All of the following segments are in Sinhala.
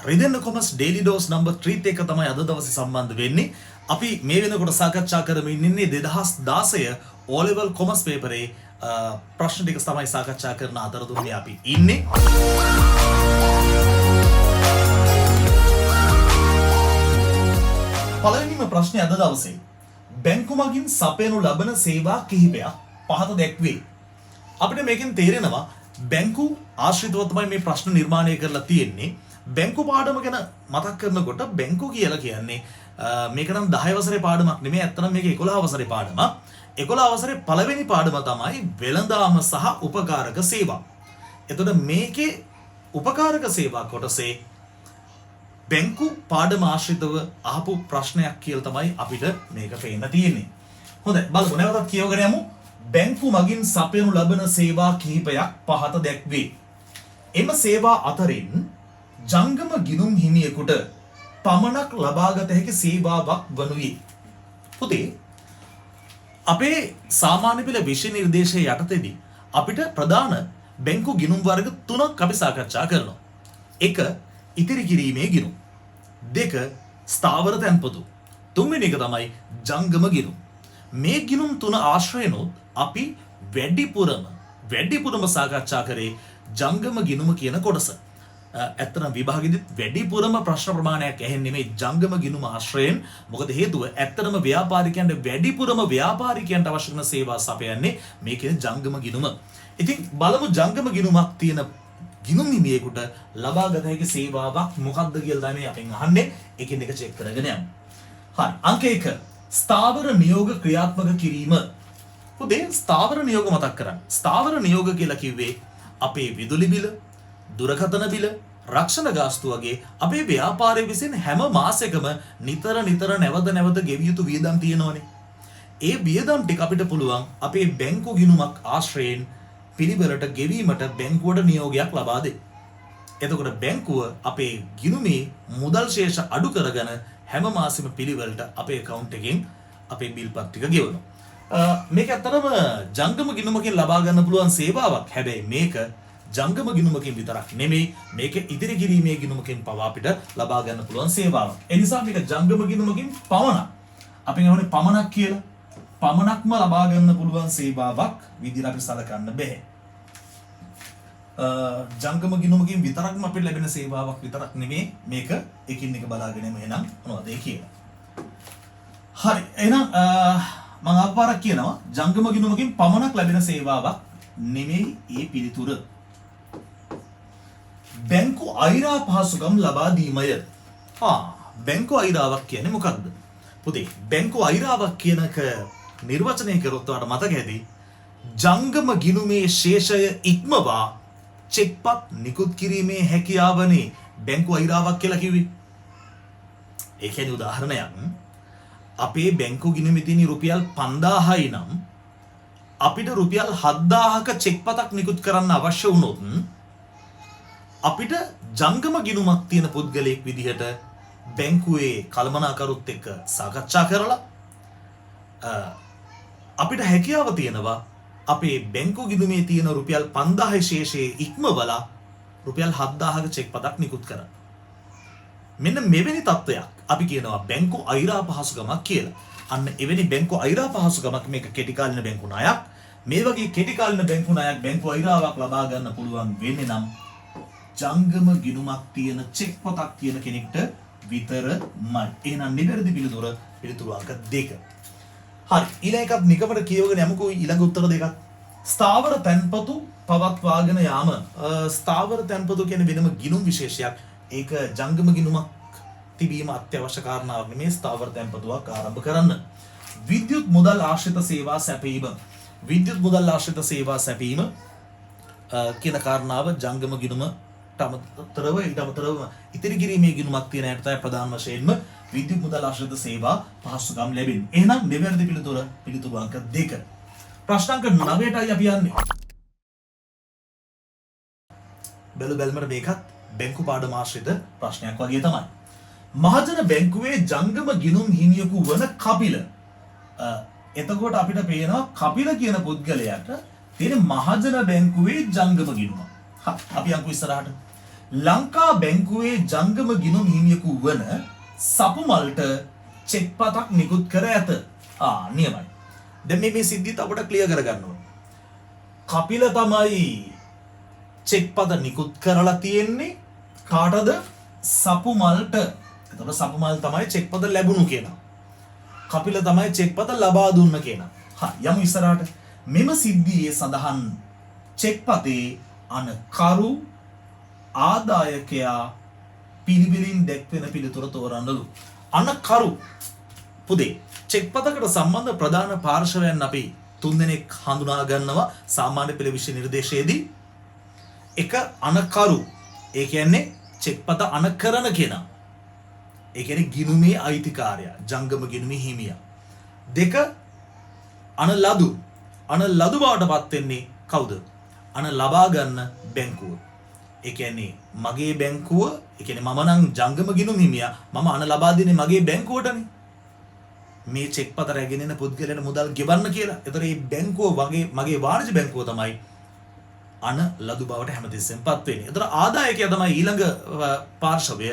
රිදෙන්න කොමස් ඩේලි ඩෝස් නම්බර් 3 එක තමයි අද දවසේ සම්බන්ධ වෙන්නේ. අපි මේ වෙනකොට සාකච්ඡා කරමින් ඉන්නේ 2016 O level කොමස් පේපරේ ප්‍රශ්න ටික තමයි සාකච්ඡා කරන අතරතුරේ අපි ඉන්නේ. පළවෙනිම ප්‍රශ්නේ අද දවසේ බැංකු මගින් සපයනු ලබන සේවා කිහිපයක් පහත දැක්වේ. අපිට මේකෙන් තේරෙනවා බැංකු ආශ්‍රිතව තමයි මේ ප්‍රශ්න නිර්මාණය කරලා තියෙන්නේ. බැංකු පාඩම ගැන මතක් කරනකොට බැංකු කියලා කියන්නේ මේක නම් 10 වසරේ පාඩමක් නෙමෙයි. ඇත්තටම මේක 11 වසරේ පාඩමක්. 11 වසරේ පළවෙනි පාඩම තමයි වෙළඳාම සහ උපකාරක සේවා. එතකොට මේකේ උපකාරක සේවා කොටසේ බැංකු පාඩම ආශ්‍රිතව අහපු ප්‍රශ්නයක් කියලා තමයි අපිට මේක පේන්න තියෙන්නේ. හොඳයි බලමු නැවතත් කියවගෙන යමු. බැංකු මගින් සපයනු ලබන සේවා කිහිපයක් පහත දැක්වේ. එම සේවා අතරින් ජංගම ගිණුම් හිමියෙකුට පමණක් ලබාගත හැකි සේවාවක් වනුයේ. පුතේ අපේ සාමාන්‍ය පෙළ විෂය නිර්දේශයේ යටතේදී අපිට ප්‍රධාන බැංකු ගිණුම් වර්ග තුනක් අපි සාකච්ඡා කරනවා. 1. ඉතිරි කිරීමේ ගිණුම්. 2. ස්ථාවර තැන්පතු. 3 එක තමයි ජංගම ගිණුම්. මේ ගිණුම් තුන ආශ්‍රයනොත් අපි වැඩිපුරම සාකච්ඡා කරේ ජංගම ගිණුම කියන කොටස. ඇත්තටම විභාගෙදිත් වැඩිපුරම ප්‍රශ්න ප්‍රමාණයක් ඇහෙන්නේ මේ ජංගම ගිණුම ආශ්‍රයෙන්. මොකද හේතුව ඇත්තටම ව්‍යාපාරිකයන්ට වැඩිපුරම ව්‍යාපාරිකයන්ට අවශ්‍ය කරන සේවා සපයන්නේ මේ කියන ජංගම ගිණුම. ඉතින් බලමු ජංගම ගිණුමක් තියෙන ගිණුම් හිමියෙකුට ලබාගත හැකි සේවාවක් මොකක්ද කියලා තමයි අපෙන් අහන්නේ. එකින් එක චෙක් කරගෙන යමු. හරි. අංක 1. ස්ථාවර නියෝග ක්‍රියාත්මක කිරීම. පුතේ ස්ථාවර නියෝග මතක් කරගන්න. ස්ථාවර නියෝග කියලා කිව්වේ අපේ විදුලි බිල, දුරකථන බිල, රක්ෂණ ගාස්තු වගේ අපේ ව්‍යාපාරයේ විසින් හැම මාසෙකම නිතර නැවත ගෙවිය යුතු වියදම් තියෙනවනේ. ඒ වියදම් ටික අපිට පුළුවන් අපේ බැංකු ගිණුමක් ආශ්‍රයෙන් පිළිවෙලට ගෙවීමට බැංකුවට නියෝගයක් ලබා දෙන්න. එතකොට බැංකුව අපේ ගිණුමේ මුදල් ශේෂ අඩු කරගෙන හැම මාසෙම පිළිවෙලට අපේ account එකෙන් අපේ බිල්පත් ටික ගෙවනවා. මේක ඇත්තටම ජංගම ගිණුමකින් ලබා ගන්න පුළුවන් සේවාවක්. හැබැයි මේක ජංගම ගිණුමකින් විතරක් නෙමෙයි, මේක ඉදිරි කිරීමේ ගිණුමකින් පවා අපිට ලබා ගන්න පුළුවන් සේවාවක්. ඒ නිසා මේක ජංගම ගිණුමකින් පමණක් අපි කියවනේ පමණක් කියලා. පමණක්ම ලබා ගන්න පුළුවන් සේවාවක් විදිහට අපි සලකන්න බෑ. ජංගම ගිණුමකින් විතරක්ම අපිට ලැබෙන සේවාවක් විතරක් නෙමෙයි මේක. එකින් එක බලාගෙන යමු. එහෙනම් මොනවද ඒ කියලා. හරි. එහෙනම් මම අපාරක් කියනවා ජංගම ගිණුමකින් පමණක් ලැබෙන සේවාවක් නෙමෙයි ඒ පිළිතුර. බැංකු අයිරා පහසුකම් ලබා දීමය. බැංකු අයිරාවක් කියන්නේ මොකක්ද? පුතේ බැංකු අයිරාවක් කියනක නිර්වචනය කරොත් ඔයාලට මතක ඇති ජංගම ගිණුමේ ශේෂය ඉක්මවා චෙක්පත් නිකුත් කිරීමේ හැකියාවනේ බැංකු අයිරාවක් කියලා කිව්වේ. ඒ කියන්නේ උදාහරණයක් අපේ බැංකු ගිණුමේ තියෙන රුපියල් 5000යි නම් අපිට රුපියල් 7000ක චෙක්පතක් නිකුත් කරන්න අවශ්‍ය වුණොත් අපිට ජංගම ගිණුමක් තියෙන පුද්ගලයෙක් විදිහට බැංකුවේ කළමනාකරුත් එක්ක සාකච්ඡා කරලා අපිට හැකියාව තියෙනවා අපේ බැංකු ගිණුමේ තියෙන රුපියල් 5000 ශේෂයේ ඉක්මවලා රුපියල් 7000ක චෙක්පතක් නිකුත් කරන්න. මෙන්න මෙවැනි තත්ත්වයක් අපි කියනවා බැංකු අයිරා පහසුකමක් කියලා. අන්න එවැනි බැංකු අයිරා පහසුකමක් මේක කෙටි කාලින බැංකු ණයක්. මේ වගේ කෙටි කාලින බැංකු ණයක් බැංකු අයිරාවක් ලබා ගන්න පුළුවන් වෙන්නේ නම් ජංගම ගිණුමක් තියෙන චෙක්පතක් තියෙන කෙනෙක්ට විතරමයි. එහෙනම් නිවැරදි පිළිතුර අංක 2. හරි. ඊළඟ එකත් නිකමට කියවගෙන යමුකෝ ඊළඟ උත්තර දෙකක්. ස්ථාවර තැන්පතු පවත්වාගෙන යාම. ස්ථාවර තැන්පතු කියන්නේ වෙනම ගිණුම් විශේෂයක්. ඒක ජංගම ගිණුමක් තිබීම අත්‍යවශ්‍ය කාරණාවක් නෙමේ ස්ථාවර තැන්පතුවක් ආරම්භ කරන්න. විද්‍යුත් මුදල් ආශ්‍රිත සේවා සැපීම. විද්‍යුත් මුදල් ආශ්‍රිත සේවා සැපීම කියන කාරණාව ජංගම ගිණුමට අමතරව ඊට අමතරව ඉතිරි කිරීමේ ගිණුමක් තියෙන අයට තමයි ප්‍රධාන වශයෙන්ම විද්‍යුත් මුදල් ආශ්‍රිත සේවා පහසුකම් ලැබෙන්නේ. එහෙනම් නිවැරදි පිළිතුර අංක 2. ප්‍රශ්න අංක 9ටයි අපි යන්නේ. බැලුමට මේකත් බැංකු පාඩම ආශ්‍රිත ප්‍රශ්නයක් වගේ තමයි. මහජන බැංකුවේ ජංගම ගිණුම් හිමියෙකු වන කපිල. එතකොට අපිට පේනවා කපිල කියන පුද්ගලයාට තියෙන මහජන බැංකුවේ ජංගම ගිණුම. අපි යන්කෝ ඉස්සරහට. ලංකා බැංකුවේ ජංගම ගිණුම් හිමියෙකු වන සපුමල්ට චෙක් පතක් නිකුත් කර ඇත. නියමයි. දැන් මේ සිද්ධියත් අපිට ක්ලියර් කරගන්න ඕනේ. කපිල තමයි චෙක් පත නිකුත් කරලා තියෙන්නේ කාටද? සපුමල්ට. එතකොට සපුමල් තමයි චෙක් පත ලැබුණු කෙනා. කපිල තමයි චෙක් පත ලබා දුන්න කෙනා. යමු ඉස්සරහට. මෙම සිද්ධියේ සඳහන් චෙක් පතේ අනකරු ආදායකයා පිළිවෙලින් දැක්වෙන පිළිතුර තෝරන්නලු. අනකරු පුදේ චෙක් පතකට සම්බන්ධ ප්‍රධාන පාර්ශවයන් අපි 3 දෙනෙක් හඳුනා ගන්නවා සාමාන්‍ය පෙළ විෂය නිර්දේශයේදී. එක අනකරු, ඒ කියන්නේ චෙක් පත අනකරන කෙනා. ඒ කියන්නේ ගිණුමේ අයිතිකාරයා, ජංගම ගිණුමේ හිමියා. දෙක අනලදු. අනලදු බවටපත් වෙන්නේ කවුද? අන ලබා ගන්න බැංකුව. ඒ කියන්නේ මගේ බැංකුව, ඒ කියන්නේ මම නම් ජංගම ගිණුම් හිමියා, මම අන ලබා දෙන්නේ මගේ බැංකුවටනේ. මේ චෙක් පත රැගෙන එන පුද්ගලයන්ට මුදල් ගෙවන්න කියලා. ඒතර මේ බැංකුව මගේ වාණිජ බැංකුව තමයි අන ලදු බවට හැමතිස්සෙමපත් වෙන්නේ. ඒතර ආදායකයා තමයි ඊළඟ පාර්ශවය.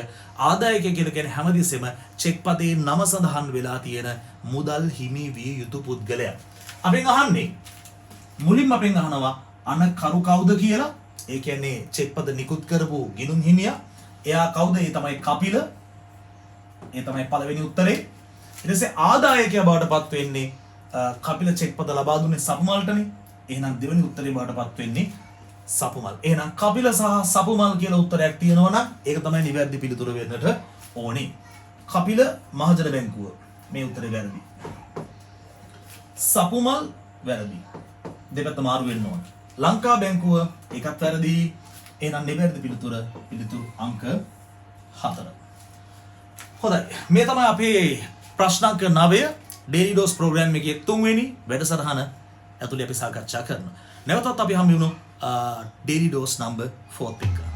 ආදායකයා කියලා කියන්නේ හැමතිස්සෙම චෙක් පතේ නම සඳහන් වෙලා තියෙන මුදල් හිමි විය යුතු පුද්ගලයා. අපෙන් අහන්නේ මුලින්ම අපෙන් අහනවා අනකරු කවුද කියලා. ඒ කියන්නේ චෙක් පත නිකුත් කරපු ගිණුම් හිමියා. එයා කවුද? ඒ තමයි කපිල. ඒ තමයි පළවෙනි උත්තරේ. ඊට පස්සේ ආදායකයා බවට පත් වෙන්නේ කපිල චෙක් පත ලබා දුන්නේ සපුමල්ටනේ. එහෙනම් දෙවෙනි උත්තරේ බවට පත් වෙන්නේ සපුමල්. එහෙනම් කපිල සහ සපුමල් කියලා උත්තරයක් තියෙනවා නම් ඒක තමයි නිවැරදි පිළිතුර වෙන්නට ඕනේ. කපිල මහජන බැංකුව. මේ උත්තරේ වැරදි. සපුමල් වැරදි. දෙපැත්ත මාරු වෙන්න ඕන. ලංකා බැංකුව ඒකත් වැරදි. එහෙනම් නිවැරදි පිළිතුර අංක 4. හොඳයි. මේ තමයි අපේ ප්‍රශ්නාංක 9 ඩේලි ඩෝස් ප්‍රෝග්‍රෑම් එකේ 3 වෙනි වැඩසටහන ඇතුළේ අපි සාකච්ඡා කරනවා. නැවතත් අපි හමු වෙමු ඩේලි ඩෝස් නම්බර් 4 එක.